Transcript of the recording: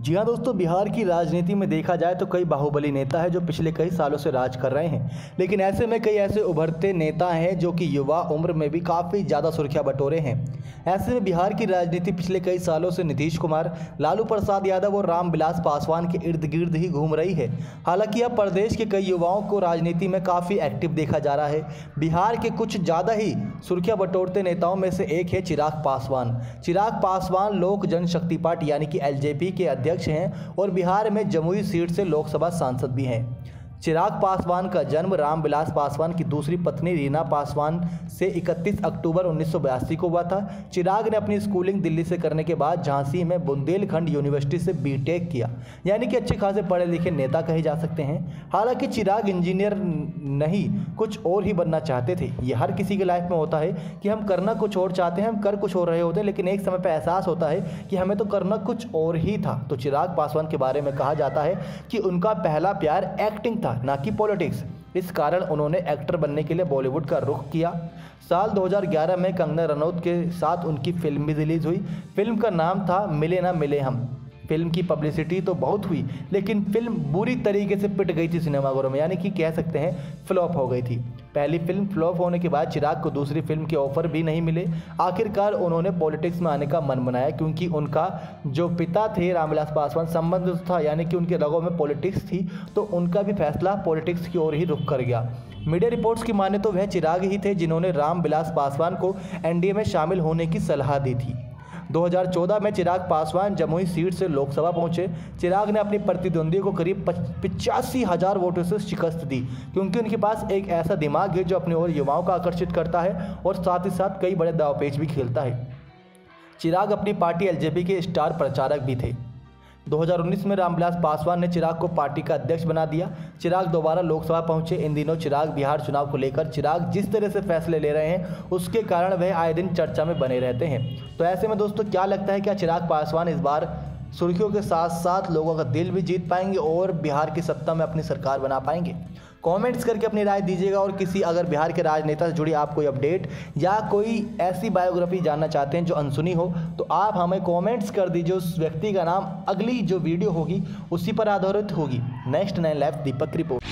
जी हाँ दोस्तों, बिहार की राजनीति में देखा जाए तो कई बाहुबली नेता हैं जो पिछले कई सालों से राज कर रहे हैं। लेकिन ऐसे में कई ऐसे उभरते नेता हैं जो कि युवा उम्र में भी काफ़ी ज़्यादा सुर्खियां बटोरे हैं। ऐसे में बिहार की राजनीति पिछले कई सालों से नीतीश कुमार, लालू प्रसाद यादव और रामविलास पासवान के इर्द गिर्द ही घूम रही है। हालांकि अब प्रदेश के कई युवाओं को राजनीति में काफ़ी एक्टिव देखा जा रहा है। बिहार के कुछ ज़्यादा ही सुर्खियां बटोरते नेताओं में से एक है चिराग पासवान। चिराग पासवान लोक जनशक्ति पार्टी यानी कि एलजेपी के अध्यक्ष हैं और बिहार में जमुई सीट से लोकसभा सांसद भी हैं। चिराग पासवान का जन्म रामविलास पासवान की दूसरी पत्नी रीना पासवान से 31 अक्टूबर 1982 को हुआ था। चिराग ने अपनी स्कूलिंग दिल्ली से करने के बाद झांसी में बुंदेलखंड यूनिवर्सिटी से बीटेक किया, यानी कि अच्छे खासे पढ़े लिखे नेता कहे जा सकते हैं। हालांकि चिराग इंजीनियर नहीं कुछ और ही बनना चाहते थे। ये हर किसी के लाइफ में होता है कि हम करना कुछ और चाहते हैं, हम कर कुछ और रहे होते हैं, लेकिन एक समय पर एहसास होता है कि हमें तो करना कुछ और ही था। तो चिराग पासवान के बारे में कहा जाता है कि उनका पहला प्यार एक्टिंग ना कि पॉलिटिक्स। इस कारण उन्होंने एक्टर बनने के लिए बॉलीवुड का रुख किया। साल 2011 में कंगना रनौत के साथ उनकी फिल्म भी रिलीज हुई। फिल्म का नाम था मिले ना मिले हम। फिल्म की पब्लिसिटी तो बहुत हुई, लेकिन फिल्म बुरी तरीके से पिट गई थी सिनेमाघरों में, यानी कि कह सकते हैं फ्लॉप हो गई थी। पहली फिल्म फ्लॉप होने के बाद चिराग को दूसरी फिल्म के ऑफर भी नहीं मिले। आखिरकार उन्होंने पॉलिटिक्स में आने का मन बनाया, क्योंकि उनका जो पिता थे रामविलास पासवान संबंध था, यानी कि उनके रगों में पॉलिटिक्स थी, तो उनका भी फैसला पॉलिटिक्स की ओर ही रुख कर गया। मीडिया रिपोर्ट्स की माने तो वह चिराग ही थे जिन्होंने रामविलास पासवान को एनडीए में शामिल होने की सलाह दी थी। 2014 में चिराग पासवान जमुई सीट से लोकसभा पहुंचे। चिराग ने अपनी प्रतिद्वंदी को करीब 85,000 वोटों से शिकस्त दी, क्योंकि उनके पास एक ऐसा दिमाग है जो अपनी ओर युवाओं को आकर्षित करता है और साथ ही साथ कई बड़े दांवपेच भी खेलता है। चिराग अपनी पार्टी एलजेपी के स्टार प्रचारक भी थे। 2019 में रामविलास पासवान ने चिराग को पार्टी का अध्यक्ष बना दिया। चिराग दोबारा लोकसभा पहुंचे। इन दिनों चिराग बिहार चुनाव को लेकर चिराग जिस तरह से फैसले ले रहे हैं, उसके कारण वह आए दिन चर्चा में बने रहते हैं। तो ऐसे में दोस्तों, क्या लगता है, क्या चिराग पासवान इस बार सुर्खियों के साथ साथ लोगों का दिल भी जीत पाएंगे और बिहार की सत्ता में अपनी सरकार बना पाएंगे? कमेंट्स करके अपनी राय दीजिएगा। और किसी अगर बिहार के राजनेता से जुड़ी आप कोई अपडेट या कोई ऐसी बायोग्राफी जानना चाहते हैं जो अनसुनी हो, तो आप हमें कमेंट्स कर दीजिए। उस व्यक्ति का नाम अगली जो वीडियो होगी उसी पर आधारित होगी। नेक्स्ट 9 लाइव दीपक रिपोर्ट।